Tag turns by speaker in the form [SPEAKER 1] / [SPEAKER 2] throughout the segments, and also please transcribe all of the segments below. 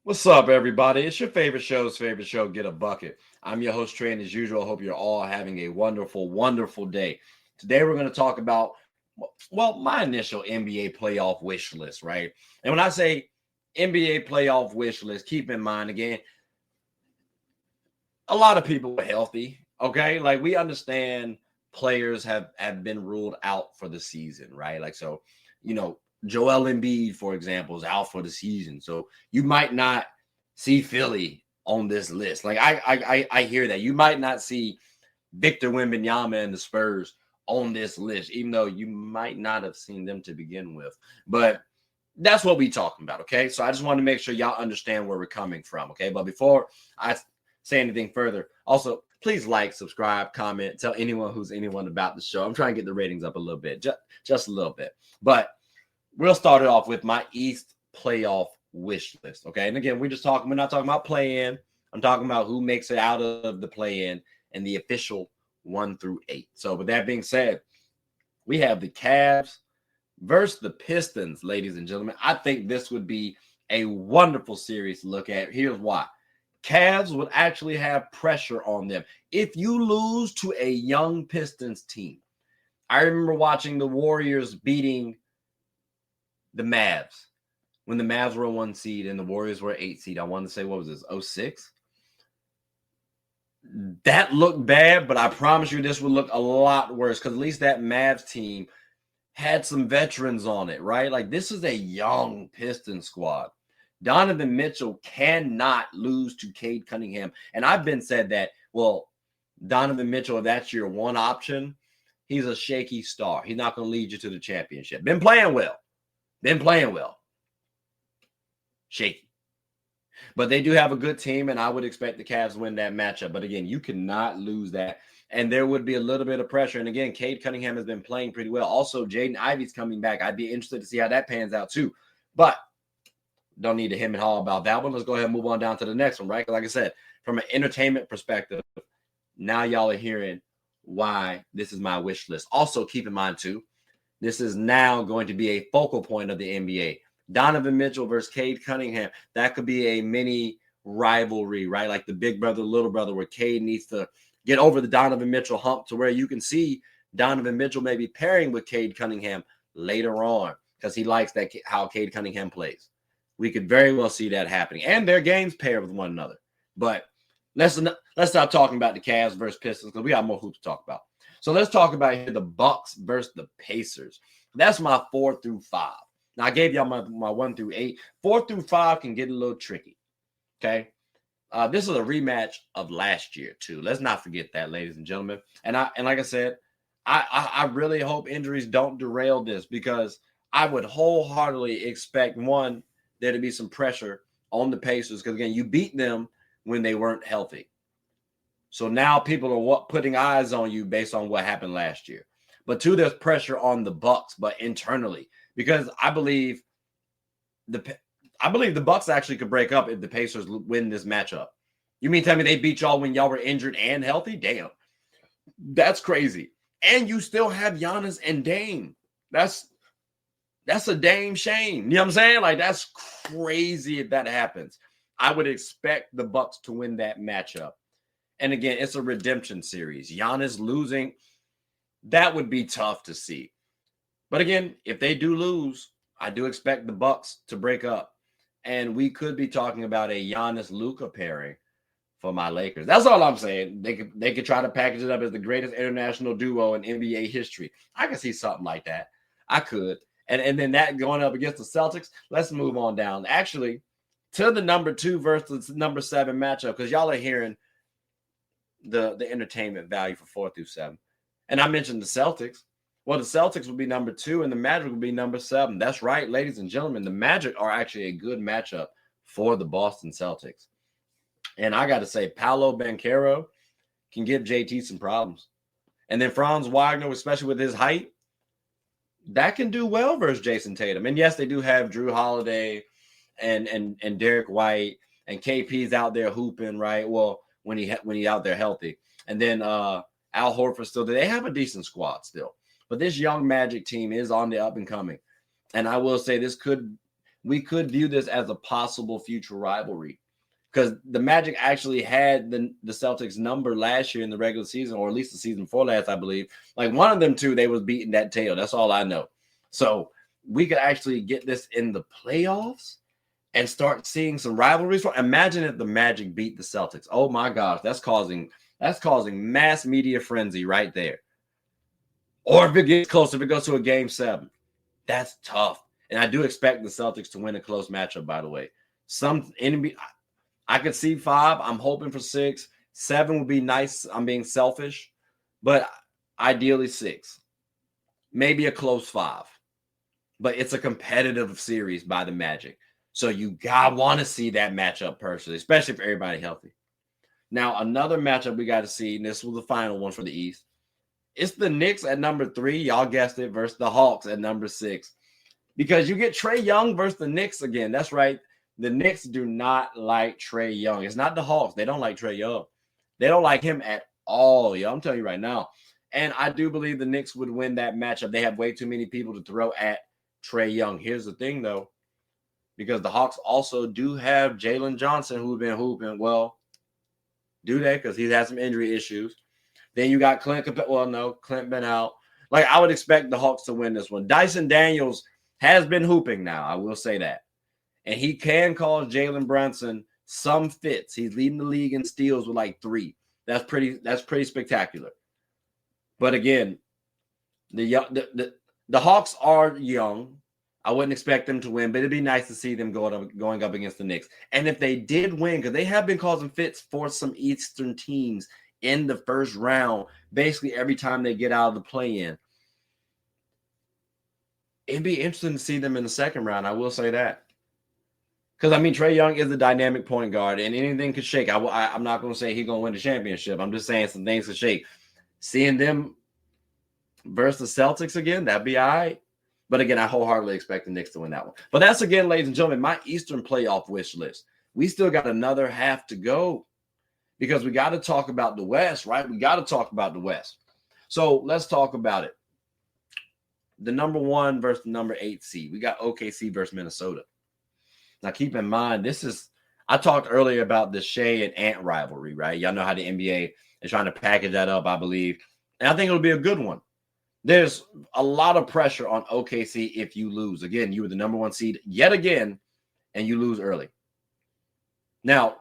[SPEAKER 1] What's up, everybody? It's your favorite show's favorite show, Get a Bucket. I'm your host, Trey, and as usual, I hope you're all having a wonderful, wonderful day. Today, we're going to talk about, well, my initial NBA playoff wish list, right? And when I say NBA playoff wish list, keep in mind, again, a lot of people are healthy, okay? Like, we understand players have been ruled out for the season, right? Like, so, Joel Embiid, for example, is out for the season. So you might not see Philly on this list. Like I hear that. You might not see Victor Wembanyama and the Spurs on this list, even though you might not have seen them to begin with. But that's what we talking about, okay? So I just want to make sure y'all understand where we're coming from, okay? But before I say anything further, also, please like, subscribe, comment, tell anyone about the show. I'm trying to get the ratings up a little bit, just a little bit. But we'll start it off with my East playoff wish list. Okay. And again, we're not talking about play-in. I'm talking about who makes it out of the play-in and the official 1 through 8. So with that being said, we have the Cavs versus the Pistons, ladies and gentlemen. I think this would be a wonderful series to look at. Here's why. Cavs would actually have pressure on them. If you lose to a young Pistons team, I remember watching the Warriors beating the Mavs when the Mavs were a 1 seed and the Warriors were an 8 seed. I want to say, what was this, 06? That looked bad, but I promise you this would look a lot worse because at least that Mavs team had some veterans on it, right? Like, this is a young Piston squad. Donovan Mitchell cannot lose to Cade Cunningham. And I've been said that, well, Donovan Mitchell, if that's your one option, he's a shaky star. He's not going to lead you to the championship. Been playing well. Shaky. But they do have a good team, and I would expect the Cavs to win that matchup. But again, you cannot lose that. And there would be a little bit of pressure. And again, Cade Cunningham has been playing pretty well. Also, Jaden Ivey's coming back. I'd be interested to see how that pans out too. But don't need to hem and haw about that one. Let's go ahead and move on down to the next one, right? Because like I said, from an entertainment perspective, now y'all are hearing why this is my wish list. Also, keep in mind too, this is now going to be a focal point of the NBA. Donovan Mitchell versus Cade Cunningham. That could be a mini rivalry, right? Like the big brother, little brother, where Cade needs to get over the Donovan Mitchell hump to where you can see Donovan Mitchell maybe pairing with Cade Cunningham later on because he likes that how Cade Cunningham plays. We could very well see that happening. And their games pair with one another. But let's stop talking about the Cavs versus Pistons because we got more hoops to talk about. So let's talk about here the Bucks versus the Pacers. That's my 4 through 5. Now, I gave y'all my 1 through 8. 4 through 5 can get a little tricky, okay? This is a rematch of last year, too. Let's not forget that, ladies and gentlemen. And like I said, I really hope injuries don't derail this because I would wholeheartedly expect, one, there to be some pressure on the Pacers because, again, you beat them when they weren't healthy. So now people are putting eyes on you based on what happened last year. But two, there's pressure on the Bucks, but internally, because I believe the Bucks actually could break up if the Pacers win this matchup. You mean tell me they beat y'all when y'all were injured and healthy? Damn, that's crazy. And you still have Giannis and Dame. That's a Dame shame. You know what I'm saying? Like, that's crazy if that happens. I would expect the Bucks to win that matchup. And again, it's a redemption series. Giannis losing, that would be tough to see. But again, if they do lose, I do expect the Bucks to break up. And we could be talking about a Giannis-Luka pairing for my Lakers. That's all I'm saying. They could try to package it up as the greatest international duo in NBA history. I could see something like that. I could. And then that going up against the Celtics, let's move on down. Actually, to the number 2 versus number 7 matchup, because y'all are hearing the entertainment value for 4 through 7. And I mentioned the Celtics. Well, the Celtics would be number 2 and the Magic would be number 7. That's right, ladies and gentlemen. The Magic are actually a good matchup for the Boston Celtics. And I got to say, Paolo Banchero can give JT some problems. And then Franz Wagner, especially with his height, that can do well versus Jason Tatum. And yes, they do have Drew Holiday and Derek White, and KP's out there hooping, right? Well, when he out there healthy. And then Al Horford still, they have a decent squad still. But this young Magic team is on the up and coming. And I will say this could we could view this as a possible future rivalry. Because the Magic actually had the Celtics number last year in the regular season, or at least the season before last, I believe. Like one of them two, they was beating that tail. That's all I know. So we could actually get this in the playoffs and start seeing some rivalries. Imagine if the Magic beat the Celtics. Oh my gosh, that's causing mass media frenzy right there. Or if it gets close, if it goes to a game 7, that's tough. And I do expect the Celtics to win a close matchup, by the way. I could see 5. I'm hoping for 6. 7 would be nice. I'm being selfish, but ideally 6. Maybe a close 5. But it's a competitive series by the Magic. So you want to see that matchup personally, especially if everybody healthy. Now, another matchup we got to see, and this was the final one for the East. It's the Knicks at number 3. Y'all guessed it, versus the Hawks at number 6. Because you get Trae Young versus the Knicks again. That's right. The Knicks do not like Trae Young. It's not the Hawks. They don't like Trae Young. They don't like him at all. Yo, I'm telling you right now. And I do believe the Knicks would win that matchup. They have way too many people to throw at Trae Young. Here's the thing, though. Because the Hawks also do have Jalen Johnson, who's been hooping. Well, do they? Because he's had some injury issues. Then you got Clint. Well, no, Clint been out. Like, I would expect the Hawks to win this one. Dyson Daniels has been hooping now. I will say that. And he can cause Jalen Brunson some fits. He's leading the league in steals with like 3. That's pretty spectacular. But again, the Hawks are young. I wouldn't expect them to win, but it'd be nice to see them going up against the Knicks. And if they did win, because they have been causing fits for some Eastern teams in the first round, basically every time they get out of the play-in, it'd be interesting to see them in the second round. I will say that. Because, I mean, Trae Young is a dynamic point guard, and anything could shake. I'm not going to say he's going to win the championship. I'm just saying some things could shake. Seeing them versus the Celtics again, that'd be all right. But, again, I wholeheartedly expect the Knicks to win that one. But that's, again, ladies and gentlemen, my Eastern playoff wish list. We still got another half to go because we got to talk about the West, right? We got to talk about the West. So let's talk about it. The number 1 versus the number 8 seed. We got OKC versus Minnesota. Now, keep in mind, I talked earlier about the Shai and Ant rivalry, right? Y'all know how the NBA is trying to package that up, I believe. And I think it'll be a good one. There's a lot of pressure on OKC if you lose. Again, you were the number 1 seed yet again, and you lose early. Now,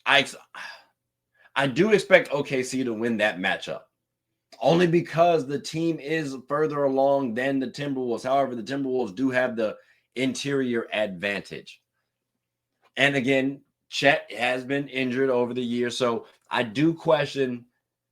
[SPEAKER 1] I do expect OKC to win that matchup. Only because the team is further along than the Timberwolves. However, the Timberwolves do have the interior advantage. And again, Chet has been injured over the years, so I do question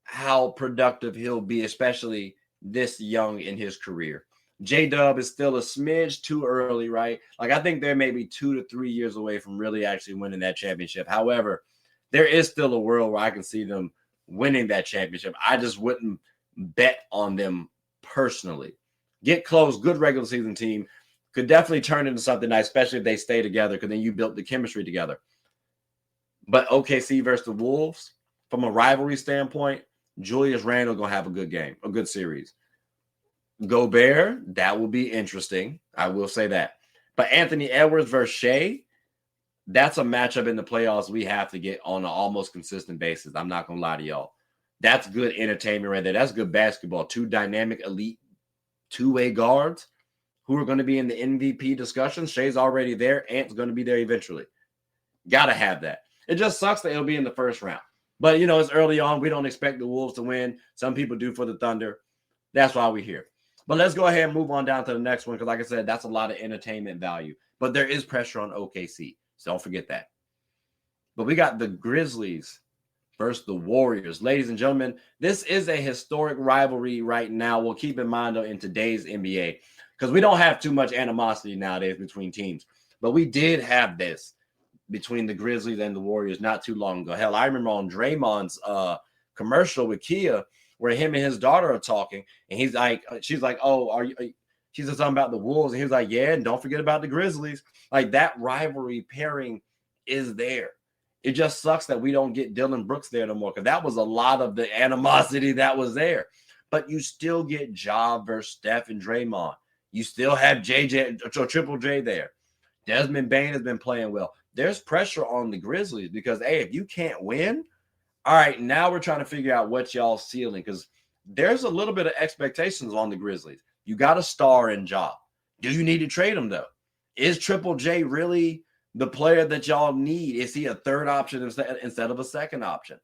[SPEAKER 1] how productive he'll be, especially this young in his career. J-Dub is still a smidge too early, right? Like, I think they're maybe 2 to 3 years away from really actually winning that championship. However, there is still a world where I can see them winning that championship. I just wouldn't bet on them personally. Get close, good regular season team. Could definitely turn into something nice, especially if they stay together, because then you built the chemistry together. But OKC versus the Wolves, from a rivalry standpoint, Julius Randle going to have a good game, a good series. Gobert, that will be interesting. I will say that. But Anthony Edwards versus Shai, that's a matchup in the playoffs we have to get on an almost consistent basis. I'm not going to lie to y'all. That's good entertainment right there. That's good basketball. 2 dynamic, elite, two-way guards who are going to be in the MVP discussion. Shai's already there. Ant's going to be there eventually. Got to have that. It just sucks that it'll be in the first round. But, you know, it's early on. We don't expect the Wolves to win. Some people do for the Thunder. That's why we're here. But let's go ahead and move on down to the next one because, like I said, that's a lot of entertainment value. But there is pressure on OKC, so don't forget that. But we got the Grizzlies versus the Warriors. Ladies and gentlemen, this is a historic rivalry right now. We'll keep in mind, though, in today's NBA because we don't have too much animosity nowadays between teams. But we did have this between the Grizzlies and the Warriors not too long ago. Hell, I remember on Draymond's commercial with Kia where him and his daughter are talking, and he's like, she's like, oh, she said something about the Wolves, and he was like, yeah, and don't forget about the Grizzlies. Like, that rivalry pairing is there. It just sucks that we don't get Dylan Brooks there no more because that was a lot of the animosity that was there. But you still get Ja versus Steph and Draymond. You still have JJ or Triple J there. Desmond Bane has been playing well. There's pressure on the Grizzlies because, hey, if you can't win, all right, now we're trying to figure out what y'all's ceiling because there's a little bit of expectations on the Grizzlies. You got a star in Ja. Do you need to trade him, though? Is Triple J really the player that y'all need? Is he a third option instead of a second option?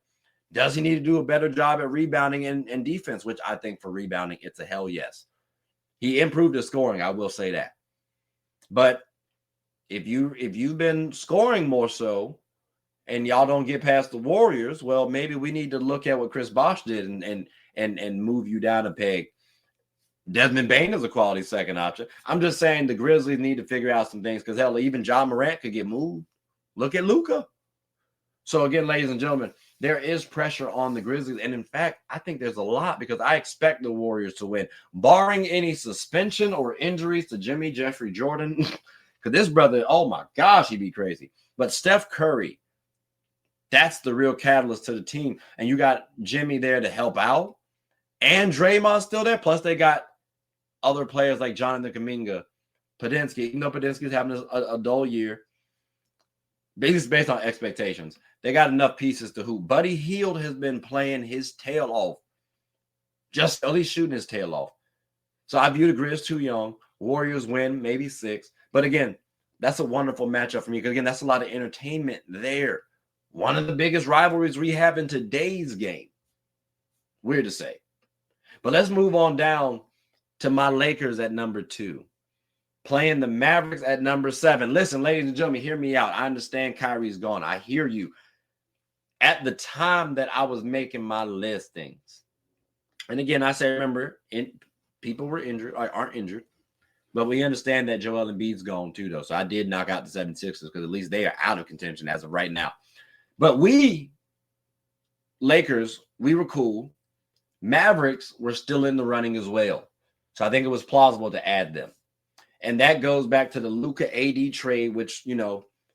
[SPEAKER 1] Does he need to do a better job at rebounding and defense, which I think for rebounding, it's a hell yes. He improved his scoring, I will say that. But if you've been scoring more so and y'all don't get past the Warriors, well, maybe we need to look at what Chris Bosh did and move you down a peg. Desmond Bane is a quality second option. I'm just saying the Grizzlies need to figure out some things because, hell, even John Morant could get moved. Look at Luka. So, again, ladies and gentlemen, there is pressure on the Grizzlies. And, in fact, I think there's a lot because I expect the Warriors to win. Barring any suspension or injuries to Jimmy Jeffrey Jordan, because this brother, oh, my gosh, he'd be crazy. But Steph Curry, that's the real catalyst to the team. And you got Jimmy there to help out. And Draymond's still there. Plus, they got other players like Jonathan Kuminga, Padinsky. Even though Padinsky's having a dull year, based on expectations, they got enough pieces to hoop. Buddy Hield has been playing his tail off. Just at least shooting his tail off. So I view the Grizz too young. Warriors win, maybe 6. But again, that's a wonderful matchup for me. Because again, that's a lot of entertainment there. One of the biggest rivalries we have in today's game. Weird to say. But let's move on down to my Lakers at number 2. Playing the Mavericks at number 7. Listen, ladies and gentlemen, hear me out. I understand Kyrie's gone. I hear you. At the time that I was making my listings, and again, I say, remember, people were injured, or aren't injured, but we understand that Joel Embiid's gone too, though. So I did knock out the 76ers because at least they are out of contention as of right now. But we, Lakers, we were cool. Mavericks were still in the running as well. So I think it was plausible to add them. And that goes back to the Luka AD trade, which,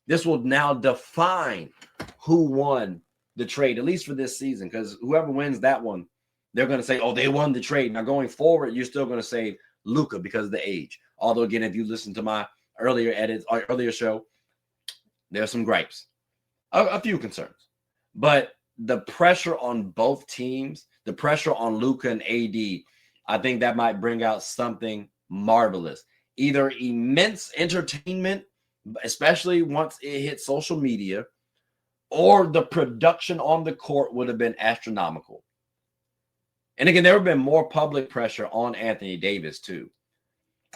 [SPEAKER 1] this will now define who won the trade, at least for this season, because whoever wins that one, they're going to say, oh, they won the trade. Now, going forward, you're still going to say Luka because of the age. Although, again, if you listen to my earlier show, there's some gripes, a few concerns. But the pressure on both teams, the pressure on Luka and AD, I think that might bring out something marvelous. Either immense entertainment, especially once it hits social media, or the production on the court would have been astronomical. And again, there have been more public pressure on Anthony Davis too.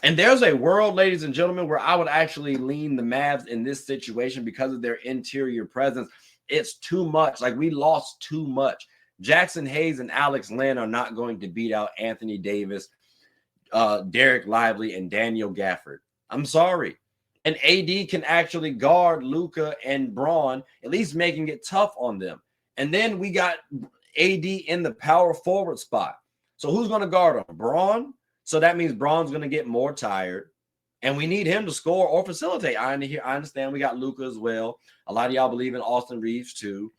[SPEAKER 1] And there's a world, ladies and gentlemen, where I would actually lean the Mavs in this situation because of their interior presence. It's too much. Like, we lost too much. Jackson Hayes and Alex Len are not going to beat out Anthony Davis, Derek Lively, and Daniel Gafford. I'm sorry. And AD can actually guard Luka and Braun, at least making it tough on them. And then we got AD in the power forward spot. So who's going to guard him? Braun? So that means Braun's going to get more tired. And we need him to score or facilitate. I understand we got Luka as well. A lot of y'all believe in Austin Reeves too.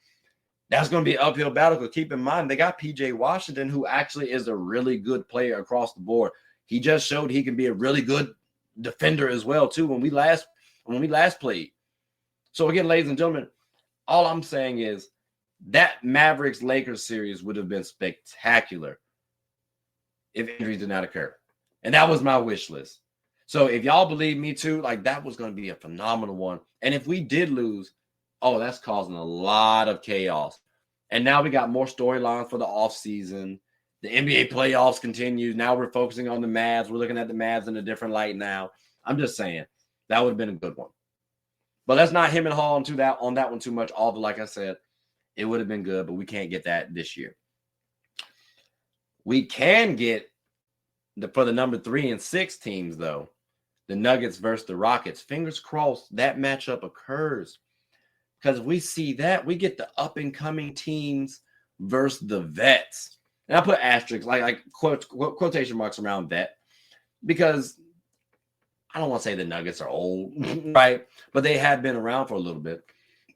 [SPEAKER 1] That's going to be an uphill battle because keep in mind, they got P.J. Washington, who actually is a really good player across the board. He just showed he can be a really good defender as well too when we last played. So again, ladies and gentlemen, all I'm saying is that Mavericks-Lakers series would have been spectacular if injuries did not occur. And that was my wish list. So if y'all believe me too, like, that was going to be a phenomenal one. And if we did lose, oh, that's causing a lot of chaos. And now we got more storylines for the offseason. The NBA playoffs continue. Now we're focusing on the Mavs. We're looking at the Mavs in a different light now. I'm just saying that would have been a good one. But let's not hem and haw on that one too much. Although, like I said, it would have been good, but we can't get that this year. We can get for the number 3 and 6 teams, though, the Nuggets versus the Rockets. Fingers crossed that matchup occurs. Because we see that, we get the up-and-coming teams versus the vets. And I put asterisks, like quotation marks around vet, because I don't want to say the Nuggets are old, right? But they have been around for a little bit.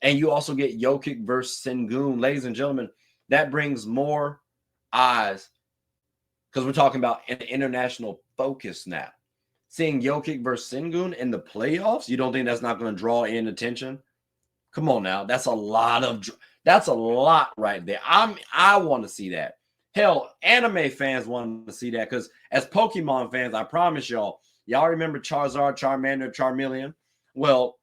[SPEAKER 1] And you also get Jokic versus Sengun. Ladies and gentlemen, that brings more eyes because we're talking about an international focus now. seeing Jokic versus Sengun in the playoffs, you don't think that's not going to draw in attention? Come on now. That's a lot right there. I want to see that. Hell, anime fans want to see that because as Pokemon fans, I promise y'all remember Charizard, Charmander, Charmeleon? Well,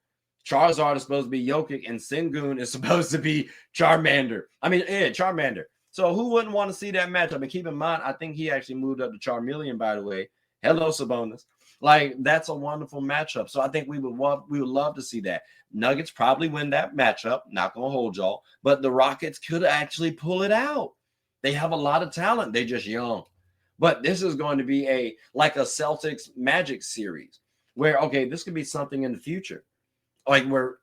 [SPEAKER 1] Charizard is supposed to be Jokic and Sengun is supposed to be Charmander. Charmander. So who wouldn't want to see that matchup? And keep in mind, I think he actually moved up to Charmeleon, by the way. Hello, Sabonis. Like, that's a wonderful matchup. So I think we would love to see that. Nuggets probably win that matchup. Not going to hold y'all. But the Rockets could actually pull it out. They have a lot of talent. They're just young. But this is going to be like a Celtics Magic series where, okay, this could be something in the future. Like where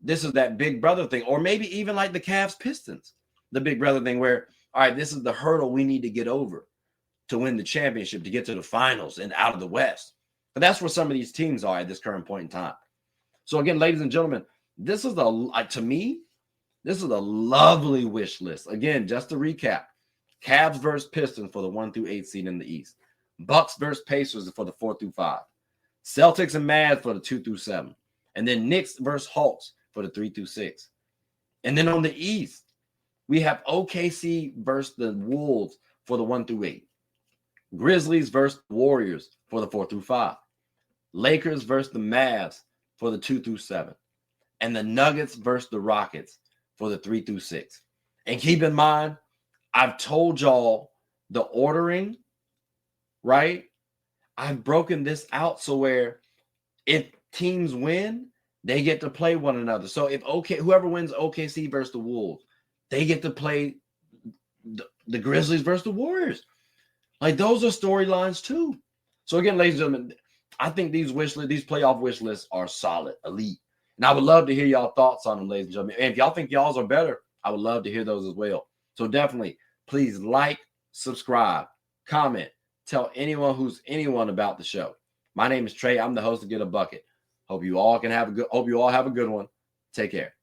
[SPEAKER 1] this is that big brother thing. Or maybe even like the Cavs Pistons. The big brother thing where, all right, this is the hurdle we need to get over to win the championship, to get to the finals and out of the West. But that's where some of these teams are at this current point in time. So again, ladies and gentlemen, this is to me, this is a lovely wish list. Again, just to recap, Cavs versus Pistons for the 1 through 8 seed in the East. Bucks versus Pacers for the 4 through 5. Celtics and Mavs for the 2 through 7. And then Knicks versus Hawks for the 3 through 6. And then on the East, we have OKC versus the Wolves for the 1 through 8. Grizzlies versus Warriors for the 4 through 5. Lakers versus the Mavs for the 2 through 7. And the Nuggets versus the Rockets for the 3 through 6. And keep in mind, I've told y'all the ordering, right? I've broken this out so where if teams win, they get to play one another. So if whoever wins OKC versus the Wolves, they get to play the Grizzlies versus the Warriors. Like those are storylines too. So again, ladies and gentlemen, I think these playoff wish lists are solid, elite. And I would love to hear y'all thoughts on them, ladies and gentlemen. And if y'all think y'all's are better, I would love to hear those as well. So definitely, please like, subscribe, comment, tell anyone about the show. My name is Trae. I'm the host of Get a Bucket. Hope you all have a good one. Take care.